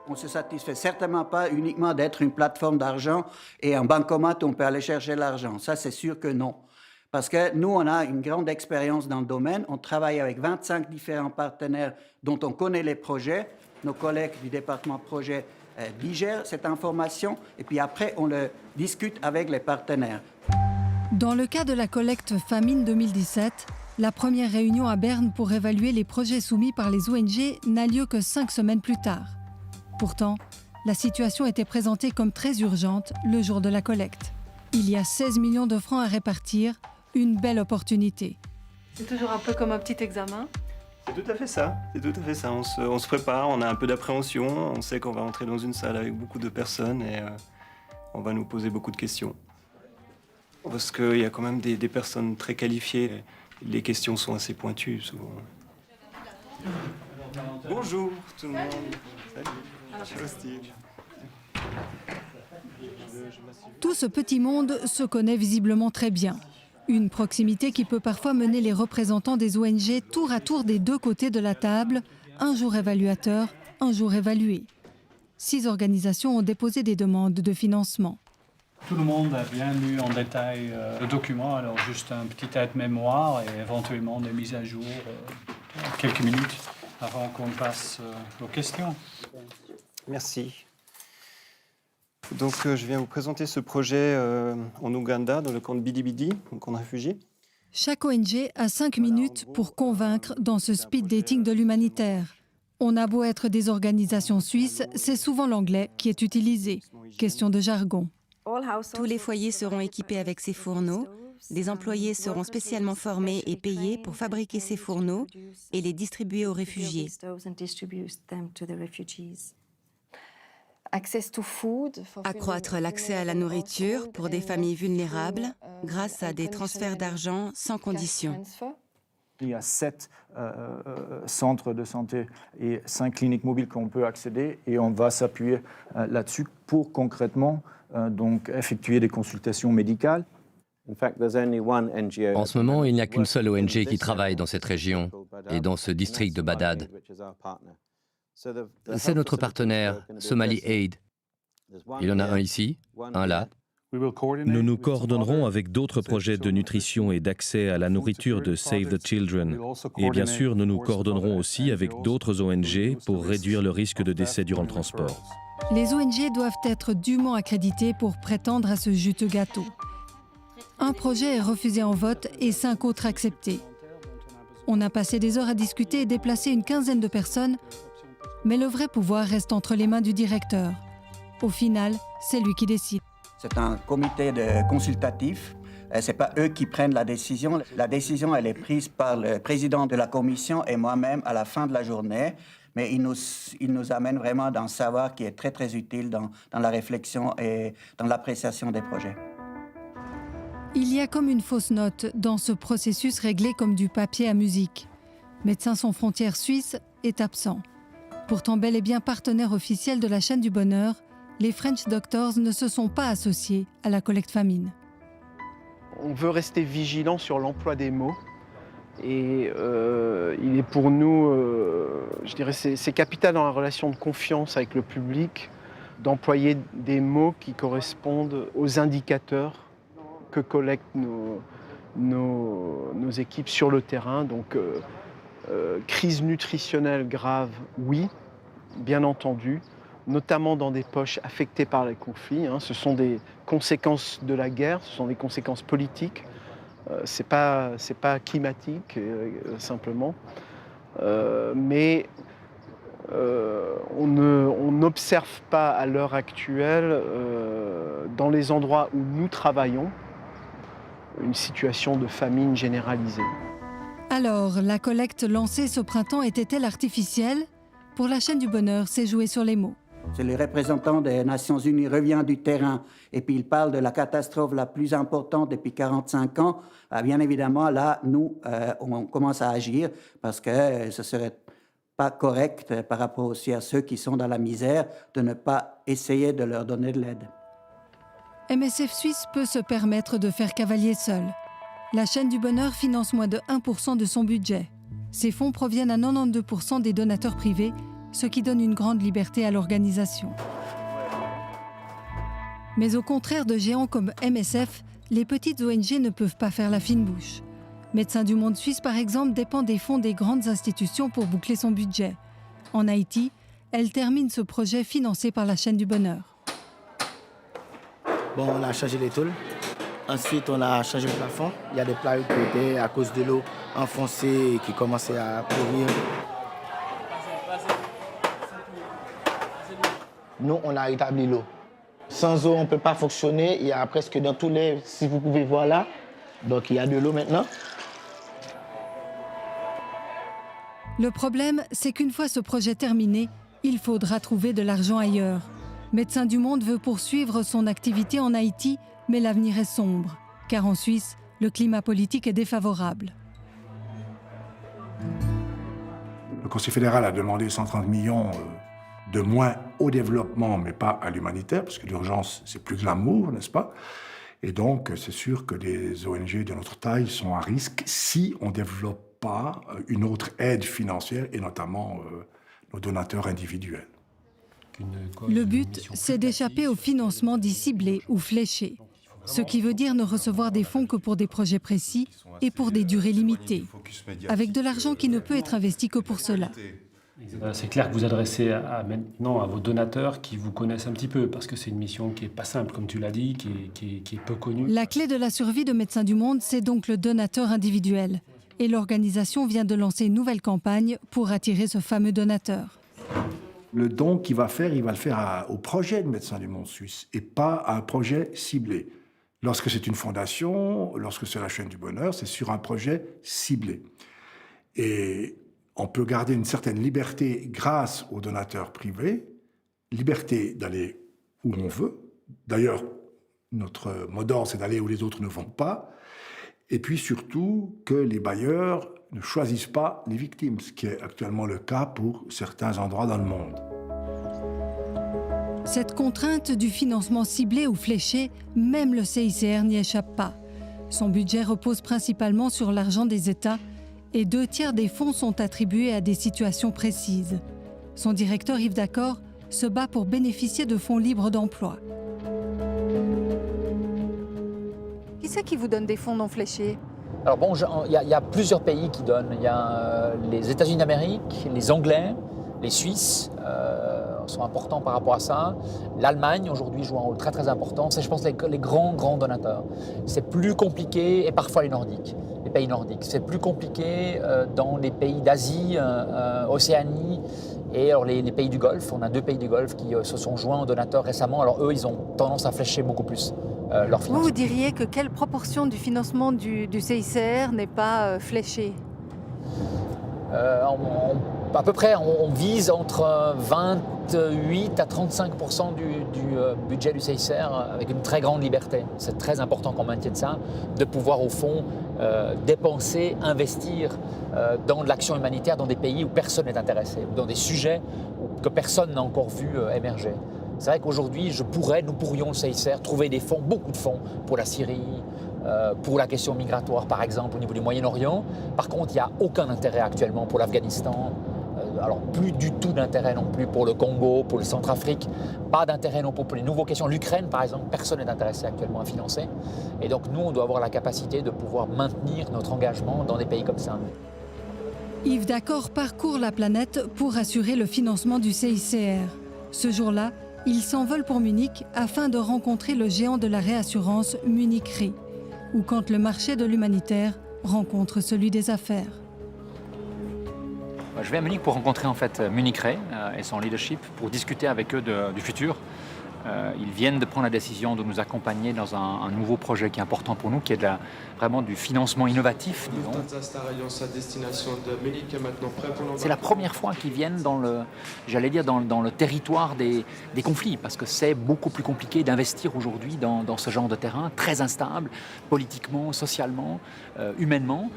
On ne se satisfait certainement pas uniquement d'être une plateforme d'argent et un bancomat où on peut aller chercher l'argent. Ça, c'est sûr que non. Parce que nous, on a une grande expérience dans le domaine. On travaille avec 25 différents partenaires dont on connaît les projets. Nos collègues du département projet digèrent cette information et puis après, on le discute avec les partenaires. Dans le cas de la collecte Famine 2017, la première réunion à Berne pour évaluer les projets soumis par les ONG n'a lieu que 5 semaines plus tard. Pourtant, La situation était présentée comme très urgente le jour de la collecte. Il y a 16 millions de francs à répartir, une belle opportunité. C'est toujours un peu comme un petit examen. C'est tout à fait ça, On se prépare, on a un peu d'appréhension, on sait qu'on va entrer dans une salle avec beaucoup de personnes et on va nous poser beaucoup de questions. Parce qu'il y a quand même des personnes très qualifiées, les questions sont assez pointues souvent. Bonjour tout le monde. Salut. Tout ce petit monde se connaît visiblement très bien. Une proximité qui peut parfois mener les représentants des ONG tour à tour des deux côtés de la table, un jour évaluateur, un jour évalué. 6 organisations ont déposé des demandes de financement. Tout le monde a bien lu en détail le document, alors juste un petit aide-mémoire et éventuellement des mises à jour quelques minutes avant qu'on passe aux questions. Merci. Donc je viens vous présenter ce projet en Ouganda, dans le camp de Bidibidi, un camp de réfugiés. Chaque ONG a 5 minutes pour convaincre dans ce speed dating de l'humanitaire. On a beau être des organisations suisses, c'est souvent l'anglais qui est utilisé. Question de jargon. Tous les foyers seront équipés avec ces fourneaux. Des employés seront spécialement formés et payés pour fabriquer ces fourneaux et les distribuer aux réfugiés. Accroître l'accès à la nourriture pour des familles vulnérables grâce à des transferts d'argent sans condition. Il y a 7 centres de santé et 5 cliniques mobiles qu'on peut accéder et on va s'appuyer là-dessus pour concrètement donc effectuer des consultations médicales. En ce moment, il n'y a qu'une seule ONG qui travaille dans cette région et dans ce district de Badad. C'est notre partenaire, Somali Aid. Il y en a un ici, un là. Nous nous coordonnerons avec d'autres projets de nutrition et d'accès à la nourriture de Save the Children. Et bien sûr, nous nous coordonnerons aussi avec d'autres ONG pour réduire le risque de décès durant le transport. Les ONG doivent être dûment accréditées pour prétendre à ce juteux gâteau. Un projet est refusé en vote et 5 autres acceptés. On a passé des heures à discuter et déplacer une quinzaine de personnes, mais le vrai pouvoir reste entre les mains du directeur. Au final, c'est lui qui décide. C'est un comité consultatif. Ce n'est pas eux qui prennent la décision. La décision, elle est prise par le président de la commission et moi-même à la fin de la journée. Mais il nous amène vraiment dans un savoir qui est très, très utile dans la réflexion et dans l'appréciation des projets. Il y a comme une fausse note dans ce processus réglé comme du papier à musique. Médecins sans frontières suisse est absent. Pourtant bel et bien partenaire officiel de la chaîne du bonheur, les French Doctors ne se sont pas associés à la collecte famine. On veut rester vigilant sur l'emploi des mots. Et il est pour nous, je dirais, c'est capital dans la relation de confiance avec le public, d'employer des mots qui correspondent aux indicateurs que collectent nos équipes sur le terrain. Donc, crise nutritionnelle grave, oui, bien entendu, notamment dans des poches affectées par les conflits. Ce sont des conséquences de la guerre, ce sont des conséquences politiques. C'est pas climatique, simplement. Mais on n'observe pas à l'heure actuelle, dans les endroits où nous travaillons, une situation de famine généralisée. Alors, la collecte lancée ce printemps était-elle artificielle ? Pour la chaîne du bonheur, c'est joué sur les mots. C'est le représentant des Nations Unies revient du terrain et puis il parle de la catastrophe la plus importante depuis 45 ans. Bien évidemment, là, nous, on commence à agir parce que ce serait pas correct par rapport aussi à ceux qui sont dans la misère de ne pas essayer de leur donner de l'aide. MSF Suisse peut se permettre de faire cavalier seul. La chaîne du bonheur finance moins de 1% de son budget. Ces fonds proviennent à 92% des donateurs privés, ce qui donne une grande liberté à l'organisation. Mais au contraire de géants comme MSF, les petites ONG ne peuvent pas faire la fine bouche. Médecins du Monde suisse, par exemple, dépend des fonds des grandes institutions pour boucler son budget. En Haïti, elle termine ce projet financé par la chaîne du bonheur. Bon, on a changé les tôles. Ensuite, on a changé le plafond. Il y a des plaques qui étaient à cause de l'eau enfoncée et qui commençaient à pourrir. nous, on a rétabli l'eau. Sans eau, on ne peut pas fonctionner. Il y a presque dans tous les... Si vous pouvez voir là, donc il y a de l'eau maintenant. Le problème, c'est qu'une fois ce projet terminé, il faudra trouver de l'argent ailleurs. Médecins du Monde veut poursuivre son activité en Haïti, mais l'avenir est sombre, car en Suisse, le climat politique est défavorable. Le Conseil fédéral a demandé 130 millions de moins au développement, mais pas à l'humanitaire, parce que l'urgence, c'est plus glamour, n'est-ce pas? Et donc, c'est sûr que les ONG de notre taille sont à risque si on ne développe pas une autre aide financière, et notamment nos donateurs individuels. Le but, c'est d'échapper au financement dit ciblé ou fléché, ce qui veut dire ne recevoir des fonds que pour des projets précis et pour des durées limitées, avec de l'argent qui ne peut être investi que pour cela. C'est clair que vous adressez maintenant à vos donateurs qui vous connaissent un petit peu, parce que c'est une mission qui n'est pas simple, comme tu l'as dit, qui est peu connue. La clé de la survie de Médecins du Monde, c'est donc le donateur individuel. Et l'organisation vient de lancer une nouvelle campagne pour attirer ce fameux donateur. Le don qu'il va faire, il va le faire au projet de Médecins du Monde suisse et pas à un projet ciblé. Lorsque c'est une fondation, lorsque c'est la chaîne du bonheur, c'est sur un projet ciblé. Et on peut garder une certaine liberté grâce aux donateurs privés, liberté d'aller où on veut. D'ailleurs, notre mot d'ordre, c'est d'aller où les autres ne vont pas. Et puis surtout, que les bailleurs ne choisissent pas les victimes, ce qui est actuellement le cas pour certains endroits dans le monde. Cette contrainte du financement ciblé ou fléché, même le CICR n'y échappe pas. Son budget repose principalement sur l'argent des États et 2/3 des fonds sont attribués à des situations précises. Son directeur Yves D'accord se bat pour bénéficier de fonds libres d'emploi. Qui c'est qui vous donne des fonds non fléchés? Alors bon, il y a plusieurs pays qui donnent. Il y a les États-Unis d'Amérique, les Anglais, les Suisses sont importants par rapport à ça. L'Allemagne, aujourd'hui, joue un rôle très très important. C'est, je pense, les grands donateurs. C'est plus compliqué, et parfois les pays nordiques. C'est plus compliqué dans les pays d'Asie, Océanie, et alors les pays du Golfe. On a 2 pays du Golfe qui se sont joints aux donateurs récemment. Alors eux, ils ont tendance à flécher beaucoup plus leur financement. Vous diriez que quelle proportion du financement du CICR n'est pas fléchée? À peu près, on vise entre 28 à 35% du budget du CICR avec une très grande liberté. C'est très important qu'on maintienne ça, de pouvoir au fond dépenser, investir dans de l'action humanitaire dans des pays où personne n'est intéressé, dans des sujets que personne n'a encore vu émerger. C'est vrai qu'aujourd'hui, nous pourrions, le CICR, trouver des fonds, beaucoup de fonds pour la Syrie, pour la question migratoire, par exemple, au niveau du Moyen-Orient. Par contre, il n'y a aucun intérêt actuellement pour l'Afghanistan. Alors, plus du tout d'intérêt non plus pour le Congo, pour le Centrafrique. Pas d'intérêt non plus pour les nouvelles questions. L'Ukraine, par exemple, personne n'est intéressé actuellement à financer. Et donc, nous, on doit avoir la capacité de pouvoir maintenir notre engagement dans des pays comme ça. Yves D'accord parcourt la planète pour assurer le financement du CICR. Ce jour-là, il s'envole pour Munich afin de rencontrer le géant de la réassurance Munich Re, ou quand le marché de l'humanitaire rencontre celui des affaires. Je vais à Munich pour rencontrer en fait Munich Re et son leadership pour discuter avec eux du futur. Ils viennent de prendre la décision de nous accompagner dans un nouveau projet qui est important pour nous, qui est vraiment du financement innovatif. C'est la première fois qu'ils viennent dans le territoire des conflits, parce que c'est beaucoup plus compliqué d'investir aujourd'hui dans ce genre de terrain, très instable, politiquement, socialement, humainement.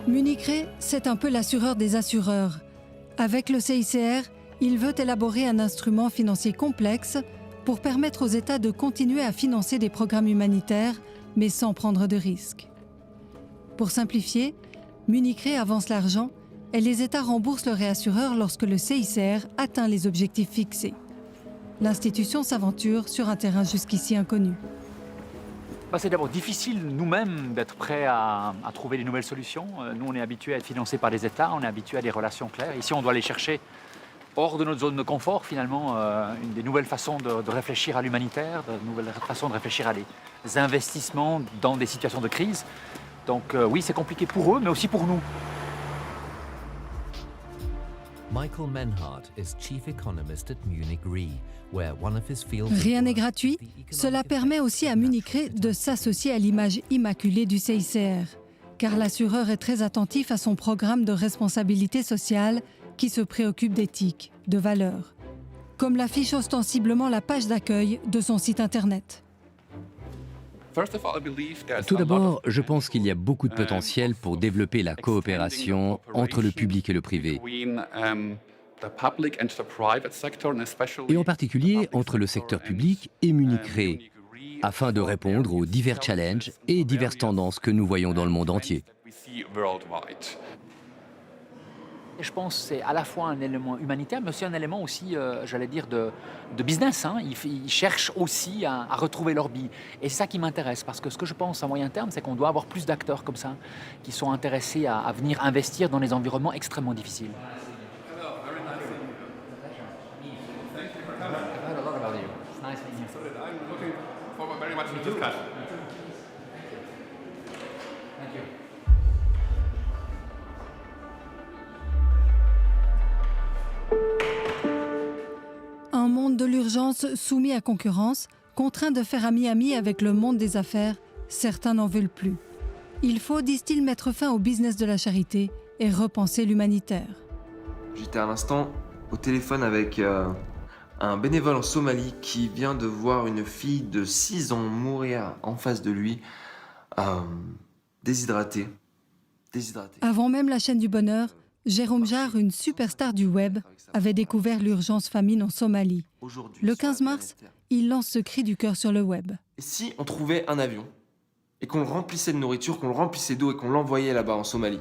Munich Re, c'est un peu l'assureur des assureurs. Avec le CICR, il veut élaborer un instrument financier complexe pour permettre aux États de continuer à financer des programmes humanitaires, mais sans prendre de risques. Pour simplifier, Munich Re avance l'argent et les États remboursent le réassureur lorsque le CICR atteint les objectifs fixés. L'institution s'aventure sur un terrain jusqu'ici inconnu. C'est d'abord difficile nous-mêmes d'être prêts à trouver des nouvelles solutions. Nous, on est habitués à être financés par des États, on est habitués à des relations claires. Ici, on doit aller chercher hors de notre zone de confort, finalement, une des nouvelles façons de réfléchir à l'humanitaire, de nouvelles façons de réfléchir à les investissements dans des situations de crise. Donc oui, c'est compliqué pour eux, mais aussi pour nous. Michael Menhardt is chief economist at Munich Re, where one of his fields Rien n'est gratuit. Cela permet aussi à Munich Re de s'associer à l'image immaculée du CICR, car l'assureur est très attentif à son programme de responsabilité sociale qui se préoccupe d'éthique, de valeurs, comme l'affiche ostensiblement la page d'accueil de son site internet. Tout d'abord, je pense qu'il y a beaucoup de potentiel pour développer la coopération entre le public et le privé, et en particulier entre le secteur public et Munich Re, afin de répondre aux divers challenges et diverses tendances que nous voyons dans le monde entier. Et je pense que c'est à la fois un élément humanitaire, mais aussi un élément aussi, j'allais dire, de business. Hein. Ils cherchent aussi à retrouver leur bille. Et c'est ça qui m'intéresse, parce que ce que je pense à moyen terme, c'est qu'on doit avoir plus d'acteurs comme ça, qui sont intéressés à venir investir dans des environnements extrêmement difficiles. Un monde de l'urgence soumis à concurrence, contraint de faire ami-ami avec le monde des affaires, certains n'en veulent plus. Il faut, disent-ils, mettre fin au business de la charité et repenser l'humanitaire. J'étais à l'instant au téléphone avec un bénévole en Somalie qui vient de voir une fille de 6 ans mourir en face de lui, déshydratée. Avant même la chaîne du bonheur, Jérôme Jarre, une superstar du web, avait découvert l'urgence famine en Somalie. Le 15 mars, il lance ce cri du cœur sur le web. Et si on trouvait un avion et qu'on le remplissait de nourriture, qu'on le remplissait d'eau et qu'on l'envoyait là-bas en Somalie?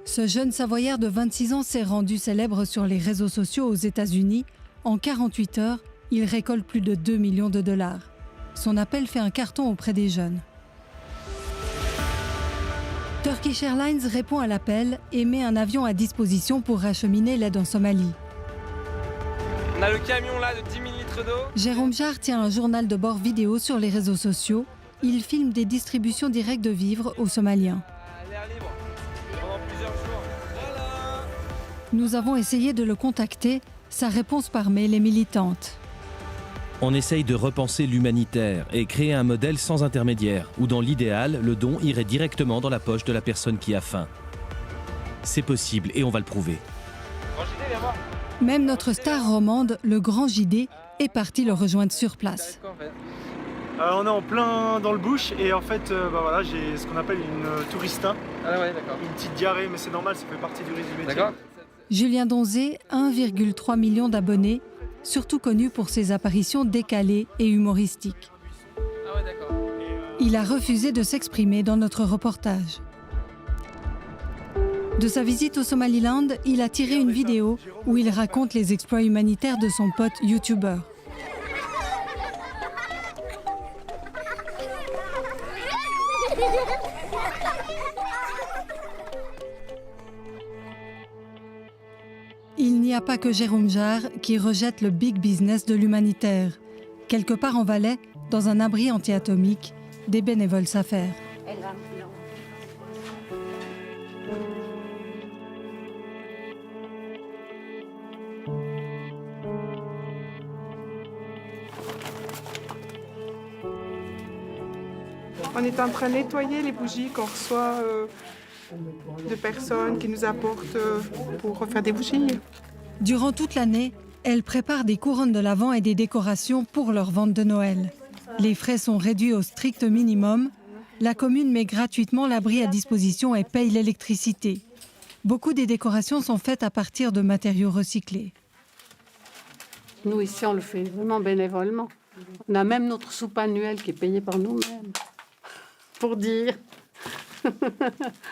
Ce jeune Savoyard de 26 ans s'est rendu célèbre sur les réseaux sociaux aux États-Unis. En 48 heures, il récolte plus de 2 millions de dollars. Son appel fait un carton auprès des jeunes. Turkish Airlines répond à l'appel et met un avion à disposition pour acheminer l'aide en Somalie. On a le camion là de 10 000 litres d'eau. Jérôme Jarre tient un journal de bord vidéo sur les réseaux sociaux. Il filme des distributions directes de vivres aux Somaliens. L'air libre pendant plusieurs jours. Voilà. Nous avons essayé de le contacter. Sa réponse par mail est militante. On essaye de repenser l'humanitaire et créer un modèle sans intermédiaire, où dans l'idéal, le don irait directement dans la poche de la personne qui a faim. C'est possible et on va le prouver. Même notre star romande, le grand JD, est parti le rejoindre sur place. On est en plein dans le bush et en fait voilà, j'ai ce qu'on appelle une tourista. Ah ouais, d'accord. Une petite diarrhée, mais c'est normal, ça fait partie du risque du métier. D'accord. Julien Donzé, 1,3 million d'abonnés, surtout connu pour ses apparitions décalées et humoristiques. Ah ouais, d'accord. Il a refusé de s'exprimer dans notre reportage. De sa visite au Somaliland, il a tiré une vidéo où il raconte les exploits humanitaires de son pote youtubeur. Il n'y a pas que Jérôme Jarre qui rejette le big business de l'humanitaire. Quelque part en Valais, dans un abri anti-atomique, des bénévoles s'affairent. On est en train de nettoyer les bougies qu'on reçoit de personnes qui nous apportent pour faire des bougies. Durant toute l'année, elle prépare des couronnes de l'Avent et des décorations pour leur vente de Noël. Les frais sont réduits au strict minimum. La commune met gratuitement l'abri à disposition et paye l'électricité. Beaucoup des décorations sont faites à partir de matériaux recyclés. Nous, ici, on le fait vraiment bénévolement. On a même notre soupe annuelle qui est payée par nous-mêmes. Pour dire.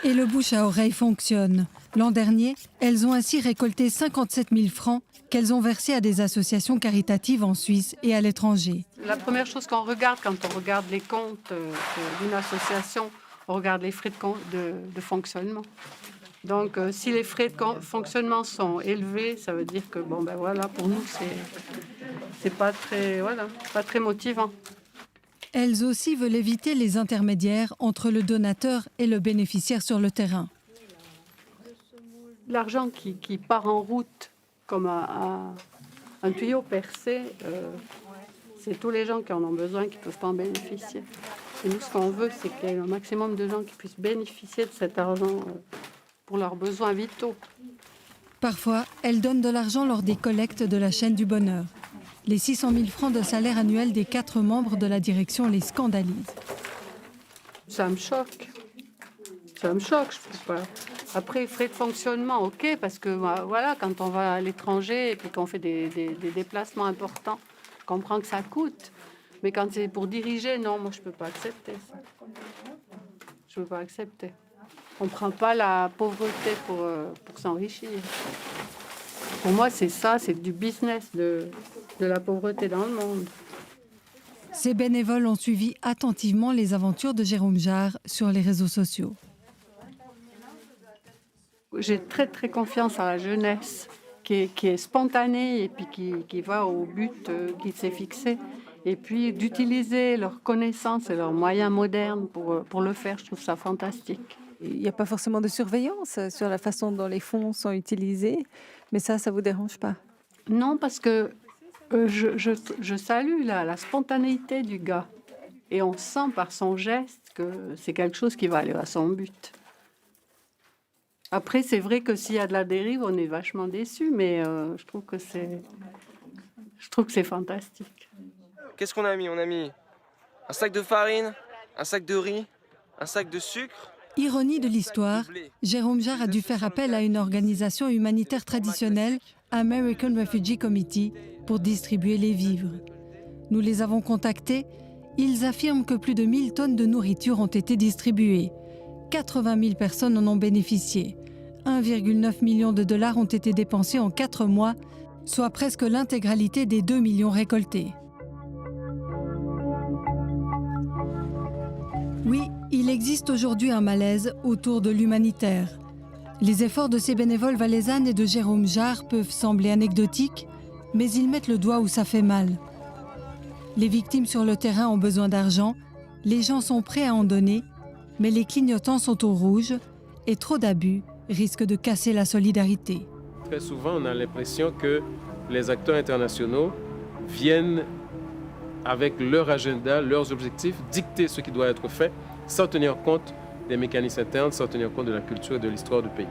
Et le bouche à oreille fonctionne. L'an dernier, elles ont ainsi récolté 57 000 francs qu'elles ont versés à des associations caritatives en Suisse et à l'étranger. La première chose qu'on regarde quand on regarde les comptes d'une association, on regarde les frais de fonctionnement. Donc, si les frais de fonctionnement sont élevés, ça veut dire que, bon, ben voilà, pour nous, c'est pas très motivant. Elles aussi veulent éviter les intermédiaires entre le donateur et le bénéficiaire sur le terrain. L'argent qui part en route comme un tuyau percé, c'est tous les gens qui en ont besoin qui ne peuvent pas en bénéficier. Et nous, ce qu'on veut, c'est qu'il y ait un maximum de gens qui puissent bénéficier de cet argent pour leurs besoins vitaux. Parfois, elles donnent de l'argent lors des collectes de la chaîne du bonheur. Les 600 000 francs de salaire annuel des 4 membres de la direction les scandalisent. Ça me choque. Ça me choque, je ne peux pas. Après, frais de fonctionnement, ok, parce que voilà, quand on va à l'étranger et puis qu'on fait des déplacements importants, je comprends que ça coûte. Mais quand c'est pour diriger, non, moi je ne peux pas accepter ça. Je ne peux pas accepter. On ne prend pas la pauvreté pour s'enrichir. Pour moi, c'est ça, c'est du business de la pauvreté dans le monde. Ces bénévoles ont suivi attentivement les aventures de Jérôme Jarre sur les réseaux sociaux. J'ai très, très confiance en la jeunesse, qui est spontanée et puis qui va au but qu'il s'est fixé. Et puis d'utiliser leurs connaissances et leurs moyens modernes pour le faire, je trouve ça fantastique. Il n'y a pas forcément de surveillance sur la façon dont les fonds sont utilisés, mais ça ne vous dérange pas? Non, parce que je salue la spontanéité du gars. Et on sent par son geste que c'est quelque chose qui va aller à son but. Après, c'est vrai que s'il y a de la dérive, on est vachement déçus, mais je trouve que c'est fantastique. Qu'est-ce qu'on a mis? On a mis un sac de farine, un sac de riz, un sac de sucre. Ironie de l'histoire, Jérôme Jarre a dû faire appel à une organisation humanitaire traditionnelle, American Refugee Committee, pour distribuer les vivres. Nous les avons contactés. Ils affirment que plus de 1000 tonnes de nourriture ont été distribuées. 80 000 personnes en ont bénéficié. 1,9 million de dollars ont été dépensés en 4 mois, soit presque l'intégralité des 2 millions récoltés. Oui, il existe aujourd'hui un malaise autour de l'humanitaire. Les efforts de ces bénévoles valaisannes et de Jérôme Jarre peuvent sembler anecdotiques, mais ils mettent le doigt où ça fait mal. Les victimes sur le terrain ont besoin d'argent, les gens sont prêts à en donner, mais les clignotants sont au rouge et trop d'abus risquent de casser la solidarité. Très souvent, on a l'impression que les acteurs internationaux viennent avec leur agenda, leurs objectifs, dicter ce qui doit être fait, sans tenir compte des mécanismes internes, sans tenir compte de la culture et de l'histoire du pays.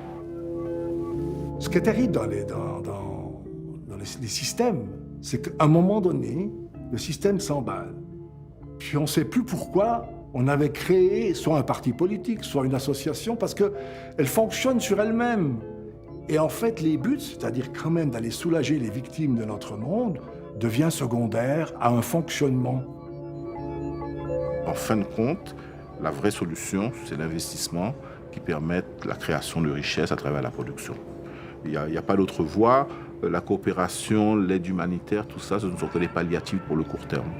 Ce qui est terrible dans les systèmes, c'est qu'à un moment donné, le système s'emballe. Puis on ne sait plus pourquoi on avait créé soit un parti politique, soit une association, parce qu'elle fonctionne sur elle-même. Et en fait, les buts, c'est-à-dire quand même d'aller soulager les victimes de notre monde, devient secondaire à un fonctionnement. En fin de compte, la vraie solution, c'est l'investissement qui permet la création de richesses à travers la production. Il n'y a pas d'autre voie. La coopération, l'aide humanitaire, tout ça, ce ne sont que des palliatifs pour le court terme.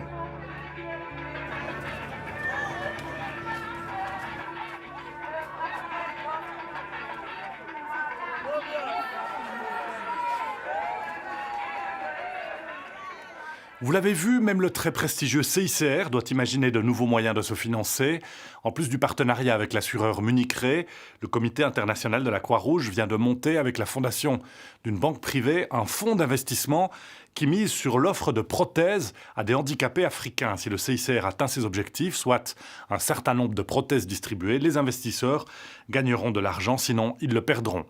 Vous l'avez vu, même le très prestigieux CICR doit imaginer de nouveaux moyens de se financer. En plus du partenariat avec l'assureur Munich Re, le Comité international de la Croix-Rouge vient de monter avec la fondation d'une banque privée un fonds d'investissement qui mise sur l'offre de prothèses à des handicapés africains. Si le CICR atteint ses objectifs, soit un certain nombre de prothèses distribuées, les investisseurs gagneront de l'argent, sinon ils le perdront.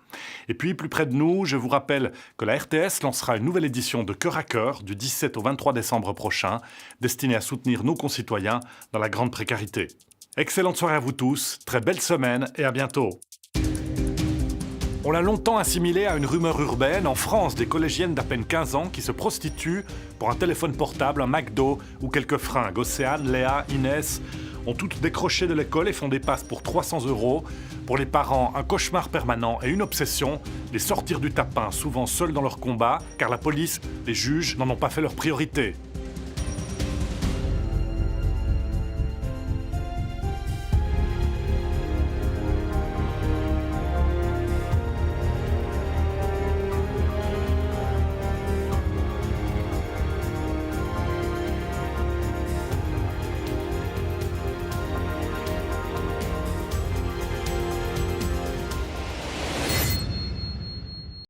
Et puis, plus près de nous, je vous rappelle que la RTS lancera une nouvelle édition de Cœur à Cœur du 17 au 23 décembre prochain, destinée à soutenir nos concitoyens dans la grande précarité. Excellente soirée à vous tous, très belle semaine et à bientôt. On l'a longtemps assimilé à une rumeur urbaine. En France, des collégiennes d'à peine 15 ans qui se prostituent pour un téléphone portable, un McDo ou quelques fringues. Océane, Léa, Inès ont toutes décroché de l'école et font des passes pour 300 €. Pour les parents, un cauchemar permanent et une obsession, les sortir du tapin, souvent seuls dans leur combat, car la police, les juges n'en ont pas fait leur priorité.